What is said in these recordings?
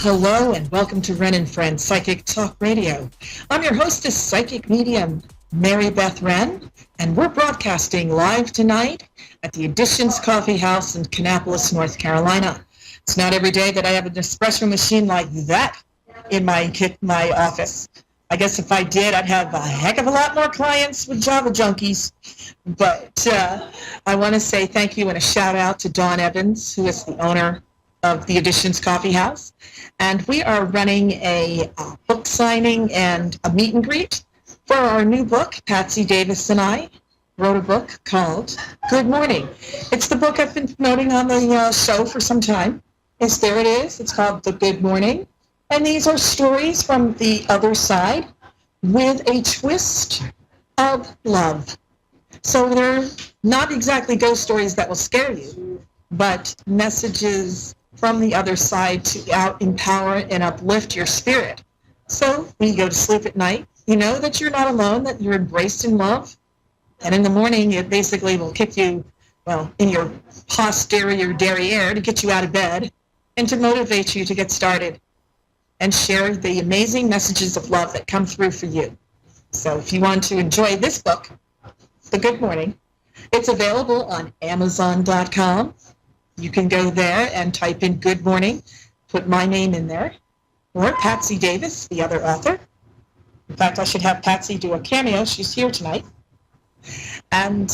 Hello and welcome to Wrenn and Friends Psychic Talk Radio. I'm your hostess, psychic medium Mary Beth Wrenn, and we're broadcasting live tonight at the Additions Coffee House in Kannapolis, North Carolina. It's not every day that I have an espresso machine like that in my office. I guess if I did, I'd have a heck of a lot more clients with Java junkies. But I want to say thank you and a shout out to Dawn Evans, who is the owner of the Additions Coffee House. And we are running a book signing and a meet and greet for our new book. Patsy Davis and I wrote a book called Good Morning. It's the book I've been promoting on the show for some time. Yes, there it is. It's called The Good Morning. And these are stories from the other side with a twist of love. So they're not exactly ghost stories that will scare you, but messages from the other side to empower and uplift your spirit. So when you go to sleep at night, you know that you're not alone, that you're embraced in love. And in the morning, it basically will kick you, in your posterior derriere to get you out of bed and to motivate you to get started and share the amazing messages of love that come through for you. So if you want to enjoy this book, The Good Morning, it's available on Amazon.com. You can go there and type in Good Morning, put my name in there, or Patsy Davis, the other author. In fact, I should have Patsy do a cameo. She's here tonight. And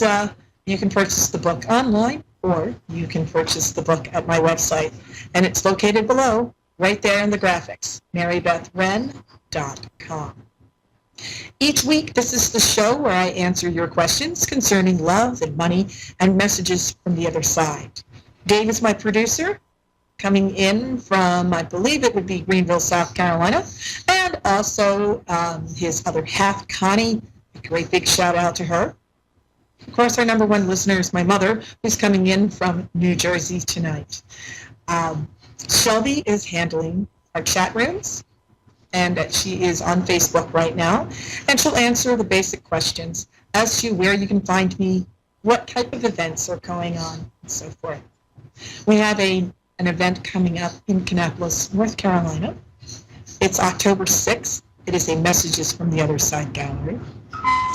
you can purchase the book online, or you can purchase the book at my website. And it's located below, right there in the graphics, marybethwrenn.com. Each week, this is the show where I answer your questions concerning love and money and messages from the other side. Dave is my producer, coming in from, I believe it would be Greenville, South Carolina, and also his other half, Connie. A great big shout out to her. Of course, our number one listener is my mother, who's coming in from New Jersey tonight. Shelby is handling our chat rooms, and she is on Facebook right now, and she'll answer the basic questions as to where you can find me, what type of events are going on, and so forth. We have an event coming up in Kannapolis, North Carolina. It's October 6th. It is a Messages from the Other Side gallery.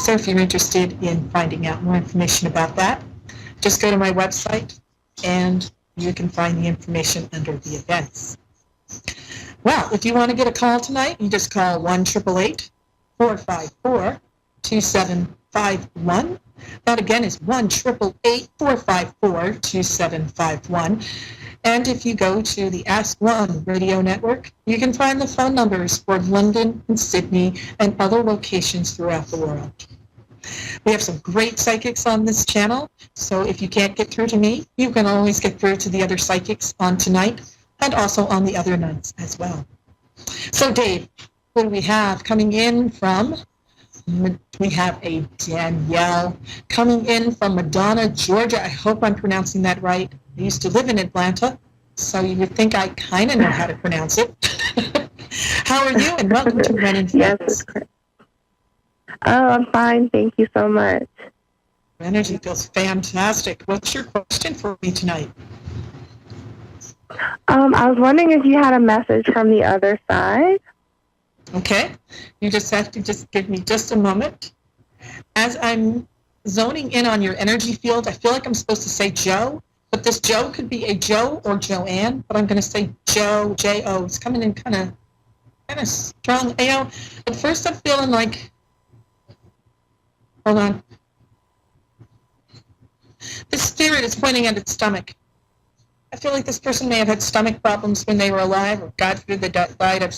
So if you're interested in finding out more information about that, just go to my website and you can find the information under the events. Well, if you want to get a call tonight, you just call 1-888-454-2751. That again is 1-888-454-2751. And if you go to the Ask One radio network, you can find the phone numbers for London and Sydney and other locations throughout the world. We have some great psychics on this channel, so if you can't get through to me, you can always get through to the other psychics on tonight and also on the other nights as well. So Dave, what do we have coming in from? We have a Danielle coming in from Madonna, Georgia. I hope I'm pronouncing that right. I used to live in Atlanta, so you would think I kind of know how to pronounce it. How are you? And welcome to Wrenn and Friends. Yes, correct. Oh, I'm fine. Thank you so much. Energy feels fantastic. What's your question for me tonight? I was wondering if you had a message from the other side. Okay. You just have to just give me just a moment. As I'm zoning in on your energy field, I feel like I'm supposed to say Joe, but this Joe could be a Joe or Joanne, but I'm going to say Joe, J-O. It's coming in kind of strong. You know, at first I'm feeling like, hold on. This spirit is pointing at its stomach. I feel like this person may have had stomach problems when they were alive, or God forbid they died of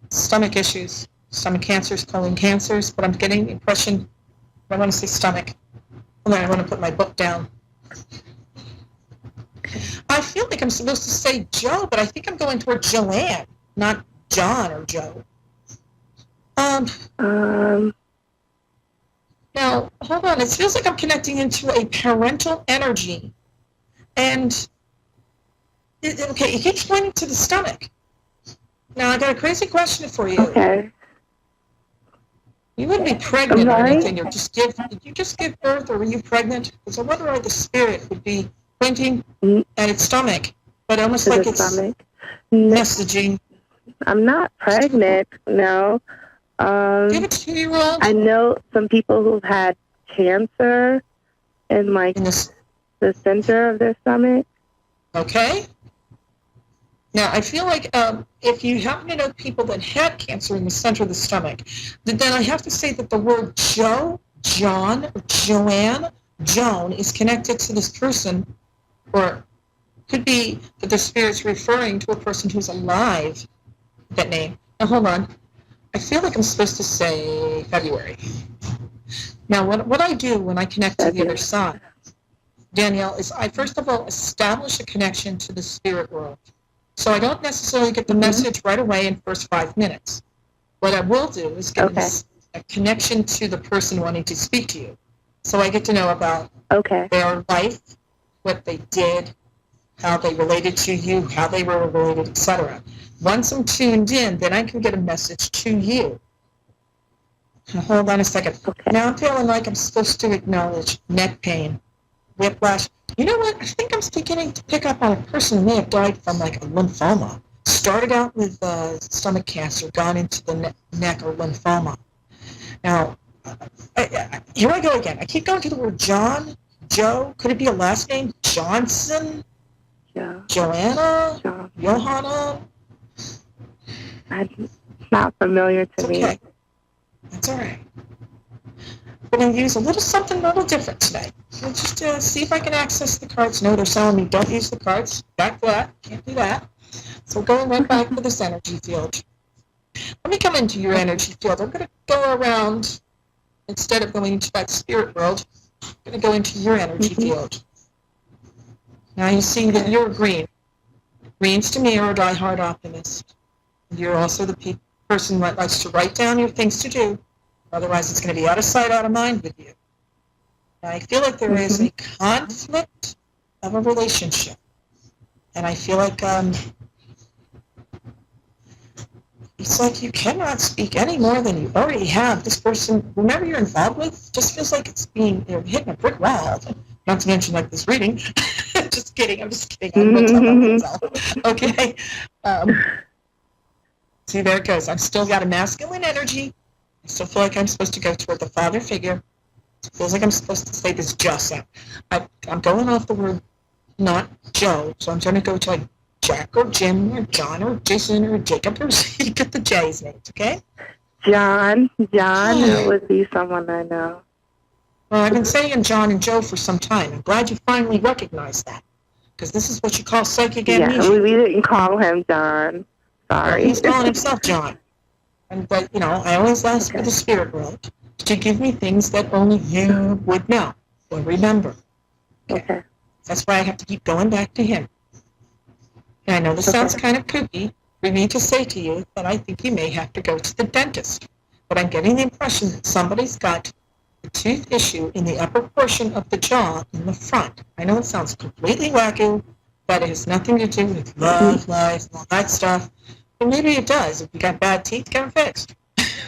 stomach issues, stomach cancers, colon cancers, but I'm getting the impression, I want to say stomach. Hold on, I want to put my book down. I feel like I'm supposed to say Joe, but I think I'm going toward Joanne, not John or Joe. Now, hold on, it feels like I'm connecting into a parental energy, and it keeps pointing to the stomach. Now, I got a crazy question for you. Okay. You wouldn't be pregnant or anything, or did you just give birth, or were you pregnant? Because I wonder why the spirit would be pointing at its stomach, but almost to like the it's stomach. messaging? I'm not pregnant, no. Do you have a 2-year-old? I know some people who've had cancer in like the center of their stomach. Okay. Now, I feel like if you happen to know people that had cancer in the center of the stomach, then I have to say that the word Joe, John, or Joanne, Joan is connected to this person, or could be that the spirit's referring to a person who's alive, that name. Now, hold on. I feel like I'm supposed to say February. Now, what I do when I connect to the other side, Danielle, is I first of all establish a connection to the spirit world. So I don't necessarily get the message right away in the first 5 minutes. What I will do is get a connection to the person wanting to speak to you. So I get to know about their life, what they did, how they related to you, how they were related, etc. Once I'm tuned in, then I can get a message to you. Hold on a second. Now I'm feeling like I'm supposed to acknowledge neck pain, whiplash. You know what? I think I'm beginning to pick up on a person who may have died from like a lymphoma. Started out with stomach cancer, gone into the neck or lymphoma. Now, here I go again. I keep going to the word John, Joe. Could it be a last name? Johnson? Yeah. Joanna? Johanna? It's not familiar to me. Okay. That's all right. I'm going to use a little different today. Let's just see if I can access the cards. No, they're telling me don't use the cards. Back to that. Can't do that. So going right back to this energy field. Let me come into your energy field. I'm going to go around, instead of going into that spirit world, I'm going to go into your energy field. Now you see that you're green. Greens to me are a diehard optimist. You're also the person that likes to write down your things to do. Otherwise, it's going to be out of sight, out of mind with you. Now, I feel like there is a conflict of a relationship. And I feel like it's like you cannot speak any more than you already have. This person, whomever you're involved with, just feels like it's being hitting a brick wall. Not to mention like this reading. Just kidding. I'm just kidding. I'm going to talk about myself. Okay. See, there it goes. I've still got a masculine energy. I still feel like I'm supposed to go toward the father figure. It feels like I'm supposed to say this just out. I'm going off the word not Joe, so I'm going to go to like Jack or Jim or John or Jason or Jacob, or you get the J's names, okay? John would be someone I know. Well, I've been saying John and Joe for some time. I'm glad you finally recognized that, because this is what you call psychic amnesia. Yeah, we didn't call him John. Sorry. Well, he's calling himself John. But, I always ask for the spirit world to give me things that only you would know or remember. Okay. That's why I have to keep going back to him. And I know this sounds kind of kooky for me to say to you, but I think you may have to go to the dentist. But I'm getting the impression that somebody's got a tooth issue in the upper portion of the jaw in the front. I know it sounds completely wacky, but it has nothing to do with love, life, all that stuff. Well, maybe it does. If you got bad teeth, get them fixed.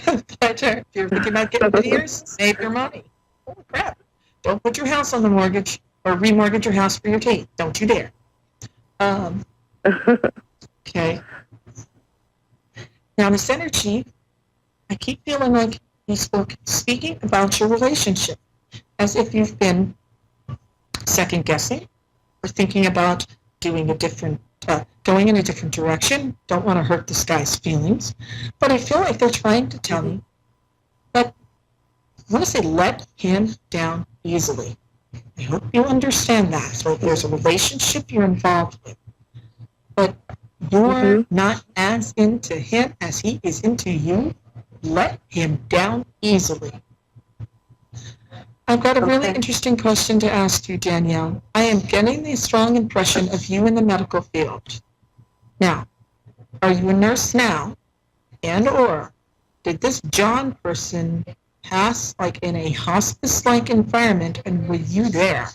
But if you're thinking about getting veneers, save your money. Holy crap. Don't put your house on the mortgage or remortgage your house for your teeth. Don't you dare. Okay. Now, this energy, I keep feeling like he's speaking about your relationship as if you've been second-guessing or thinking about doing going in a different direction. Don't want to hurt this guy's feelings. But I feel like they're trying to tell me that, I want to say, let him down easily. I hope you understand that. So if there's a relationship you're involved with, but you're not as into him as he is into you, let him down easily. I've got a really interesting question to ask you, Danielle. I am getting the strong impression of you in the medical field. Now, are you a nurse now? And or did this John person pass like in a hospice-like environment, and were you there?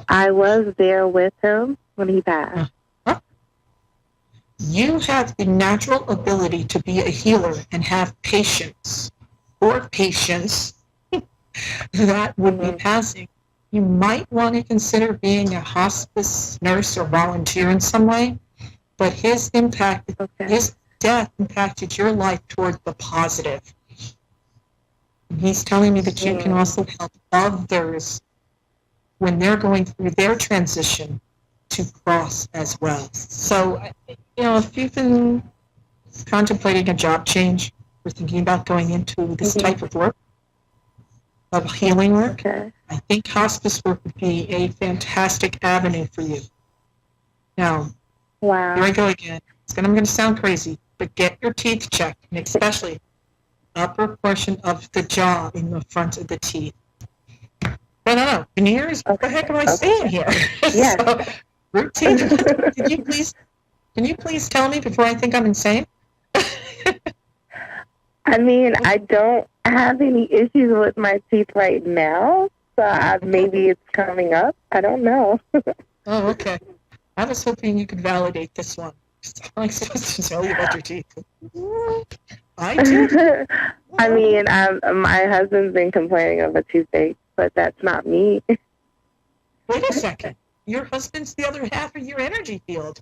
I was there with him when he passed. You have the natural ability to be a healer and have patience, or patience that would be passing you might want to consider being a hospice nurse or volunteer in some way, but his death impacted your life toward the positive. And he's telling me that you can also help others when they're going through their transition to cross as well. So, if you've been contemplating a job change or thinking about going into this type of work, of healing work, I think hospice work would be a fantastic avenue for you. Now, here I go again. I'm going to sound crazy, but get your teeth checked, and especially upper portion of the jaw in the front of the teeth. No. Veneers? What the heck am I saying here? Yes. So, root teeth? Can you please tell me before I think I'm insane? I mean, I don't have any issues with my teeth right now, so maybe it's coming up. I don't know. Oh, okay. I was hoping you could validate this one. I'm supposed to tell you about your teeth. I do. I mean, my husband's been complaining of a toothache, but that's not me. Wait a second. Your husband's the other half of your energy field.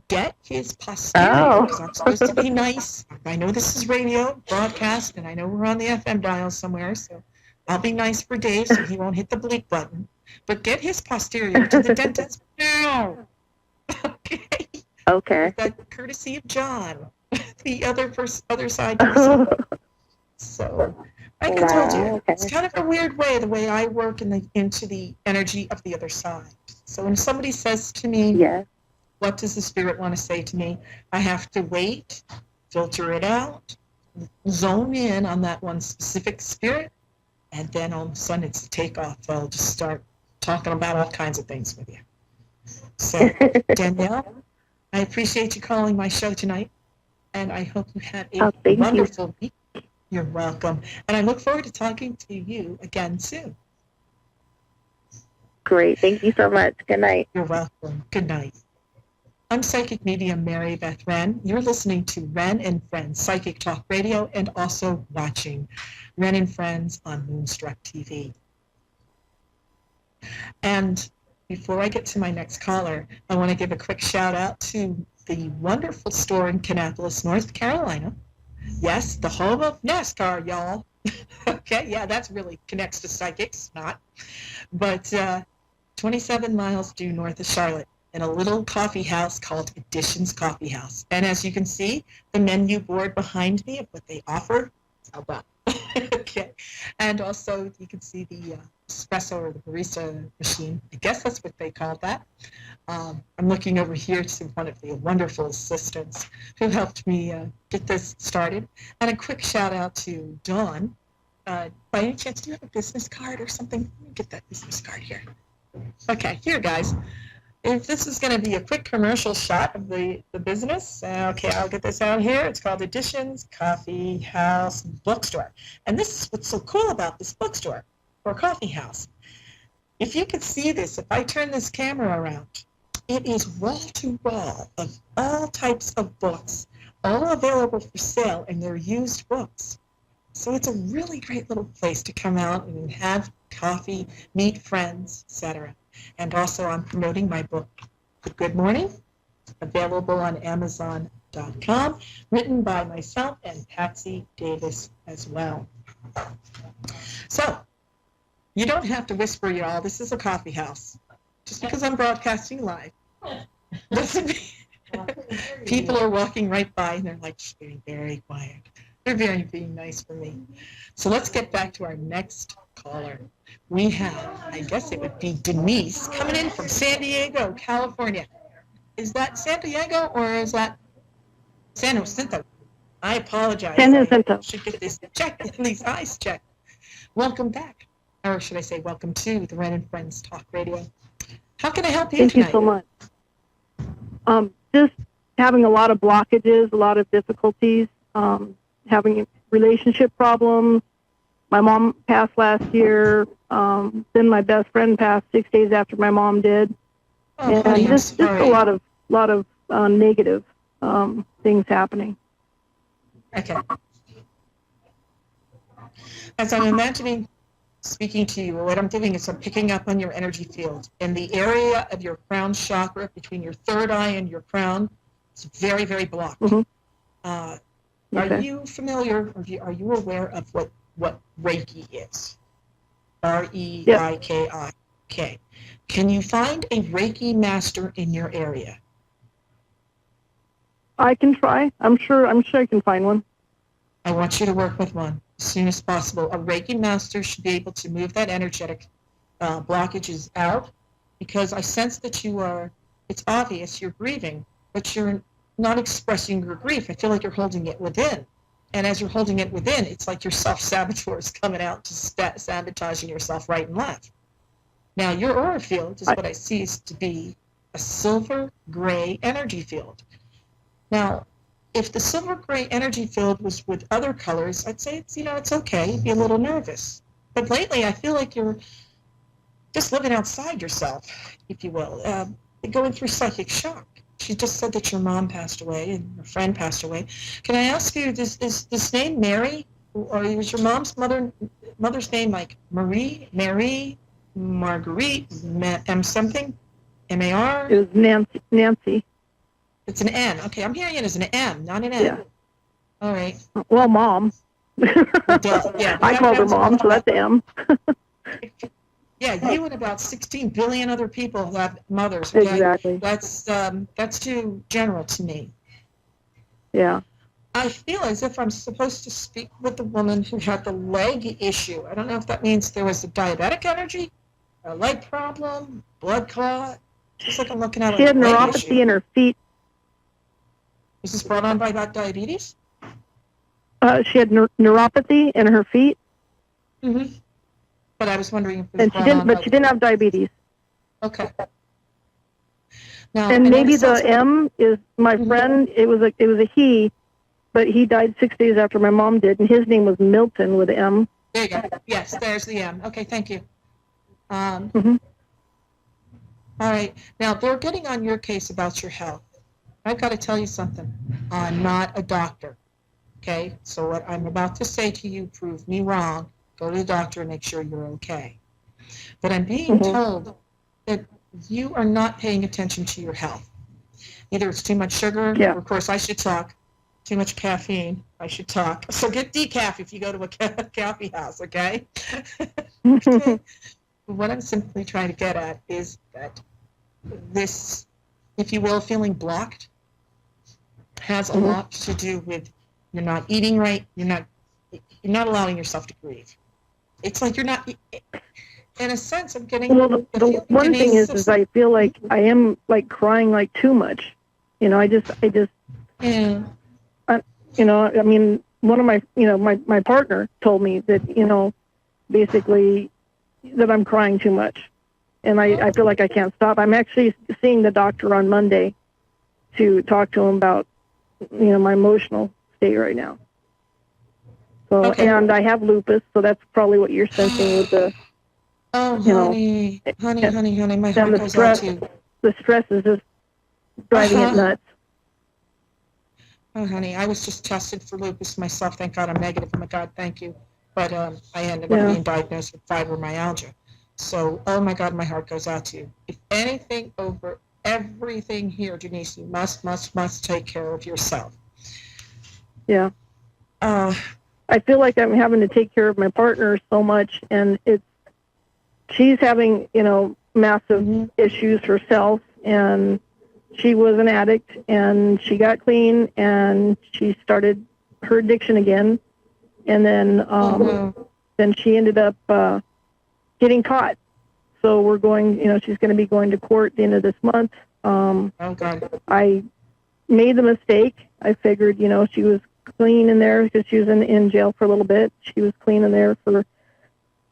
Get his posterior, because I'm supposed to be nice. I know this is radio, broadcast, and I know we're on the FM dial somewhere, so I'll be nice for Dave so he won't hit the bleep button. But get his posterior to the dentist now. Okay? Okay. That courtesy of John, the other side. So, like I told you, it's kind of a weird way, the way I work into the energy of the other side. So when somebody says to me, what does the spirit want to say to me? I have to wait, filter it out, zone in on that one specific spirit, and then all of a sudden it's the takeoff. I'll just start talking about all kinds of things with you. So, Danielle, I appreciate you calling my show tonight, and I hope you had a wonderful week. You're welcome. And I look forward to talking to you again soon. Great. Thank you so much. Good night. You're welcome. Good night. I'm psychic medium Mary Beth Wrenn. You're listening to Wrenn and Friends Psychic Talk Radio and also watching Wrenn and Friends on Moonstruck TV. And before I get to my next caller, I want to give a quick shout out to the wonderful store in Kannapolis, North Carolina. Yes, the home of NASCAR, y'all. Okay, yeah, that's really connects to psychics, not. But 27 miles due north of Charlotte, in a little coffee house called Additions Coffee House. And as you can see, the menu board behind me of what they offer, how about? Okay. And also you can see the espresso or the barista machine. I guess that's what they call that. I'm looking over here to one of the wonderful assistants who helped me get this started. And a quick shout out to Dawn. By any chance, do you have a business card or something? Let me get that business card here. Okay, here guys. If this is going to be a quick commercial shot of the business, okay, I'll get this out here. It's called Additions Coffee House Bookstore. And this is what's so cool about this bookstore or coffee house. If you could see this, if I turn this camera around, it is wall-to-wall of all types of books, all available for sale, and they're used books. So it's a really great little place to come out and have coffee, meet friends, etc. And also I'm promoting my book, Good Morning, available on Amazon.com, written by myself and Patsy Davis as well. So, you don't have to whisper, y'all. This is a coffee house. Just because I'm broadcasting live. Listen, people are walking right by and they're like, she's being very quiet. They're being nice for me. So let's get back to our next caller. We have, I guess it would be Denise, coming in from San Diego, California. Is that San Diego or is that San Jacinto? I apologize. San Jacinto. I should get this checked, these eyes checked. Welcome back. Or should I say welcome to the Wrenn and Friends Talk Radio. How can I help you tonight? Thank you so much. Just having a lot of blockages, a lot of difficulties, having relationship problems. My mom passed last year. Then my best friend passed 6 days after my mom did. Oh, and honey, just a lot of negative things happening. Okay. As I'm imagining speaking to you, what I'm doing is I'm picking up on your energy field. In the area of your crown chakra, between your third eye and your crown, it's very, very blocked. Mm-hmm. Are Okay. you familiar, or are you aware of what Reiki is? Reiki. Okay. Can you find a Reiki master in your area? I can try. I'm sure I can find one. I want you to work with one as soon as possible. A Reiki master should be able to move that energetic blockages out, because I sense that it's obvious you're grieving, but you're not expressing your grief. I feel like you're holding it within. And as you're holding it within, it's like your self-saboteur is coming out to sabotaging yourself right and left. Now, your aura field is what I see is to be a silver gray energy field. Now, if the silver gray energy field was with other colors, I'd say it's okay. You'd be a little nervous. But lately, I feel like you're just living outside yourself, if you will, going through psychic shock. She just said that your mom passed away and your friend passed away. Can I ask you, is this name Mary, or is your mom's mother's name like Marie, Marguerite, M something, M-A-R? It was Nancy. It's an N. Okay, I'm hearing it as an M, not an N. Yeah. All right. Well, Mom. Yeah. I called her Mom, so that's M. Yeah, you and about 16 billion other people have mothers. Okay? Exactly. That's too general to me. Yeah. I feel as if I'm supposed to speak with the woman who had the leg issue. I don't know if that means there was a diabetic energy, a leg problem, blood clot. Just like I'm looking at She had a leg neuropathy issue. in her feet. Is this brought on by that diabetes? She had neuropathy in her feet. Mm-hmm. But I was wondering if it was And she didn't have diabetes. Okay. Now, And maybe the M is my Mm-hmm. friend. It was a he, but he died 6 days after my mom did, and his name was Milton with M. There you go. Yes, there's the M. Okay, thank you. Mm-hmm. All right. Now, they're getting on your case about your health. I've got to tell you something. I'm not a doctor. Okay? So what I'm about to say to you, prove me wrong. Go to the doctor and make sure you're okay. But I'm being told that you are not paying attention to your health. Either it's too much sugar, or of course I should talk, too much caffeine, I should talk. So get decaf if you go to a coffee house, okay? Okay. What I'm simply trying to get at is that this, if you will, feeling blocked has a lot to do with you're not eating right, you're not allowing yourself to grieve. It's like you're not, in a sense, I'm getting. Well, the one thing is I feel like I am like crying like too much. I just. Yeah. I mean, one of my, my partner told me that, basically that I'm crying too much, and I feel like I can't stop. I'm actually seeing the doctor on Monday to talk to him about, my emotional state right now. So, and I have lupus, so that's probably what you're sensing with the. Oh, honey, my heart goes out to you. The stress is just driving it nuts. Oh, honey, I was just tested for lupus myself. Thank God I'm negative. Oh, my God, thank you. But I ended up being diagnosed with fibromyalgia. So, oh, my God, my heart goes out to you. If anything over everything here, Denise, you must take care of yourself. Yeah. I feel like I'm having to take care of my partner so much, and she's having, massive issues herself, and she was an addict, and she got clean, and she started her addiction again, and then then she ended up getting caught. So we're going, she's going to be going to court at the end of this month. I made the mistake. I figured, she was clean in there because she was in jail for a little bit. She was clean in there for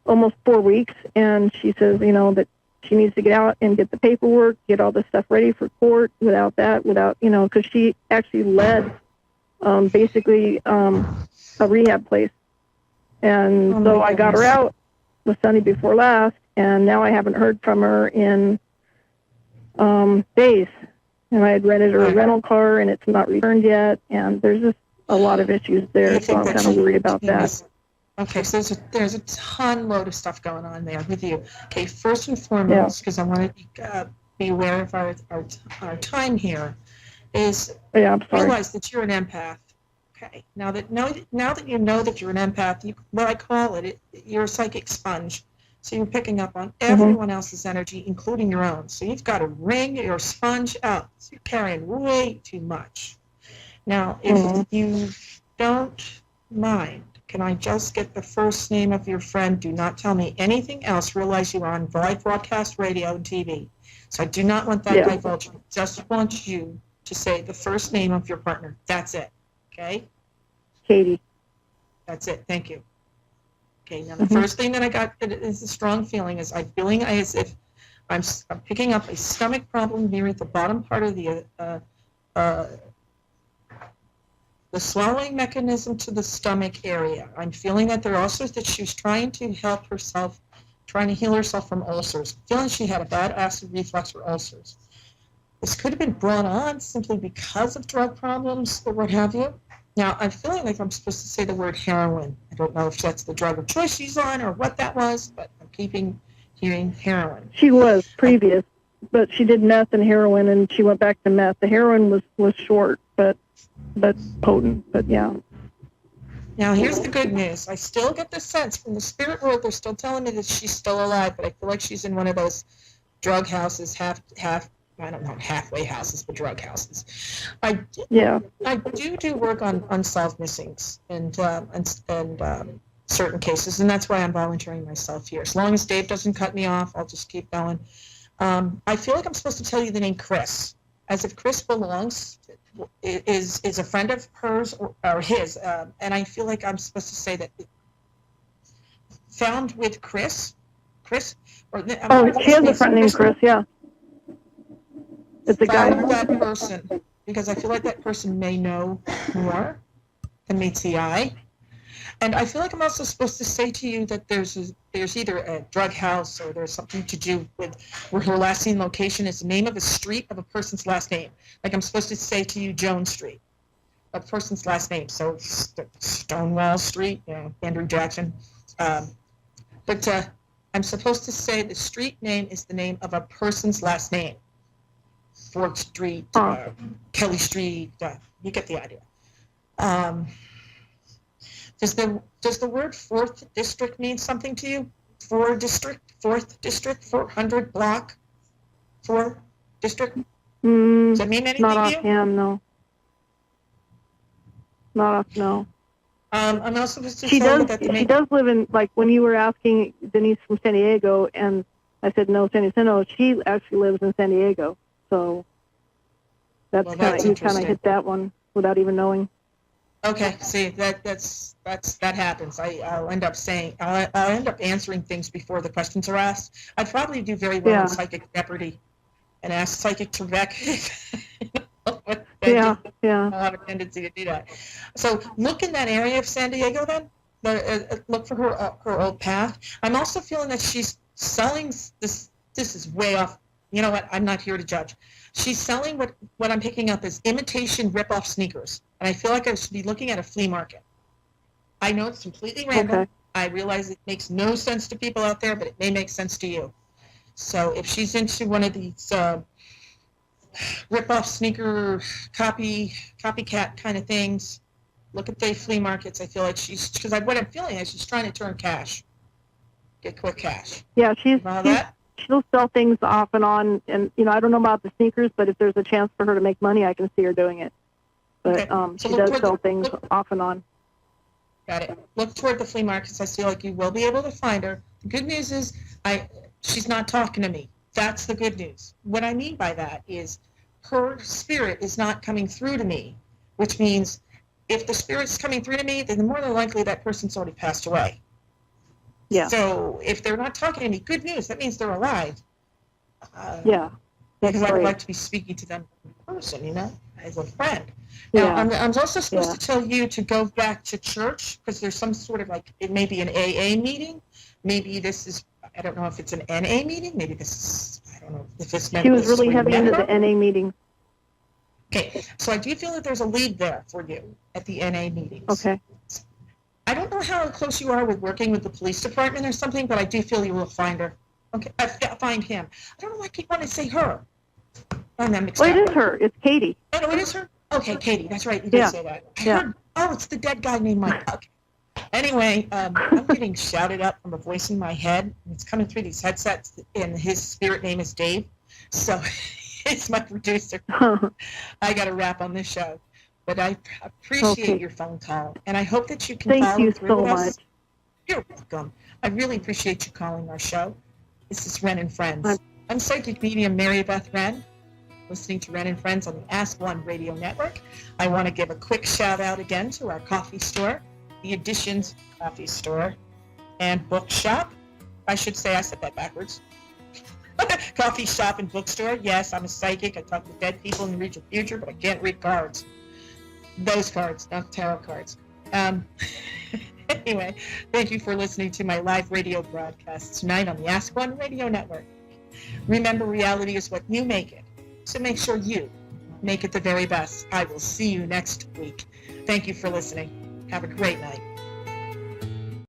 almost 4 weeks, and she says, that she needs to get out and get the paperwork, get all the stuff ready for court. Without, because she actually led basically a rehab place. And so I got her out the Sunday before last, and now I haven't heard from her in days. And I had rented her a rental car, and it's not returned yet, and there's just a lot of issues there, so I'm kind of worried about that. Okay, so there's a ton load of stuff going on there with you. Okay, first and foremost, because I want to be aware of our time here, is I'm sorry. realize that you're an empath. Okay, now that you know that you're an empath, what I call it, you're a psychic sponge. So you're picking up on everyone else's energy, including your own. So you've got to wring your sponge out. So you're carrying way too much. Now, if you don't mind, can I just get the first name of your friend? Do not tell me anything else. Realize you are on live broadcast radio and TV. So I do not want that divulging. I just want you to say the first name of your partner. That's it. Okay? Katie. That's it. Thank you. Okay, now the first thing that I got is a strong feeling is I'm feeling as if I'm picking up a stomach problem here at the bottom part of the swallowing mechanism to the stomach area. I'm feeling that she's trying to help herself, trying to heal herself from ulcers. I'm feeling she had a bad acid reflux or ulcers. This could have been brought on simply because of drug problems or what have you. Now, I'm feeling like I'm supposed to say the word heroin. I don't know if that's the drug of choice she's on or what that was, but I'm hearing heroin. She was previous, but she did meth and heroin, and she went back to meth. The heroin was short, but potent, but yeah. Now, here's the good news. I still get the sense from the spirit world, they're still telling me that she's still alive, but I feel like she's in one of those drug houses, I don't know, halfway houses, but drug houses. I do work on unsolved missings and certain cases, and that's why I'm volunteering myself here. As long as Dave doesn't cut me off, I'll just keep going. I feel like I'm supposed to tell you the name Chris, as if Chris is a friend of hers or his, and I feel like I'm supposed to say that found with Chris, or she has a friend named Chris, yeah. It's a guy. Found that person, because I feel like that person may know more than meets the eye. And I feel like I'm also supposed to say to you that there's either a drug house or there's something to do with where her last seen location is the name of a street of a person's last name. Like I'm supposed to say to you Jones Street, a person's last name. So Stonewall Street, Andrew Jackson. But I'm supposed to say the street name is the name of a person's last name. Ford Street, Kelly Street, you get the idea. Does the word 4th district mean something to you? 4th district, 400 block, 4th district? Does that mean anything not to you? Offhand, no. Not off, no. I'm also supposed to tell you that she does live in, like when you were asking Denise from San Diego, and I said no, San Diego. She actually lives in San Diego, so you kind of hit that one without even knowing. Okay, see that happens. I'll end up answering things before the questions are asked. I'd probably do very well in Psychic Jeopardy and ask Psychic Trebek. I have a tendency to do that. So look in that area of San Diego then. Look for her old path. I'm also feeling that she's selling this. This is way off. You know what? I'm not here to judge. She's selling what I'm picking up as imitation rip-off sneakers. And I feel like I should be looking at a flea market. I know it's completely random. Okay. I realize it makes no sense to people out there, but it may make sense to you. So if she's into one of these rip-off sneaker copycat kind of things, look at the flea markets. I feel like what I'm feeling is she's trying to turn cash, get quick cash. Yeah, she'll sell things off and on, and I don't know about the sneakers, but if there's a chance for her to make money, I can see her doing it. But she does sell things off and on. Got it. Look toward the flea markets. I feel like you will be able to find her. The good news is she's not talking to me. That's the good news. What I mean by that is her spirit is not coming through to me, which means if the spirit's coming through to me, then more than likely that person's already passed away. Yeah. So if they're not talking to me, good news. That means they're alive. Because I would like to be speaking to them in person, as a friend. Now, I'm also supposed to tell you to go back to church because there's some sort of it may be an AA meeting. Maybe this is, I don't know if it's an NA meeting. Maybe this is, I don't know if it's meant. She was really heavy into the NA meeting. Okay, so I do feel that there's a lead there for you at the NA meetings. Okay. I don't know know how close you are with working with the police department or something, but I do feel you will find her. Okay, find him. I don't know why I keep wanting to say her. I'm mixed Well, up. it is her. It's Katie. Oh, no, it is her? Okay, Katie, that's right. You did say that. Yeah. Oh, it's the dead guy named Mike. Okay. Anyway, I'm getting shouted up from a voice in my head. It's coming through these headsets, and his spirit name is Dave. So it's my producer. I got to wrap on this show. But I appreciate your phone call, and I hope that you can follow through with us. Much. You're welcome. I really appreciate you calling our show. This is Wrenn and Friends. I'm psychic medium Mary Beth Wrenn, listening to Wrenn and Friends on the Ask One Radio Network. I want to give a quick shout out again to our coffee store, the Additions Coffee Store and Bookshop. I should say I said that backwards. Coffee shop and bookstore. Yes, I'm a psychic. I talk to dead people and read your future, but I can't read cards. Those cards, not tarot cards. Anyway, thank you for listening to my live radio broadcast tonight on the Ask One Radio Network. Remember, reality is what you make it. So make sure you make it the very best. I will see you next week. Thank you for listening. Have a great night.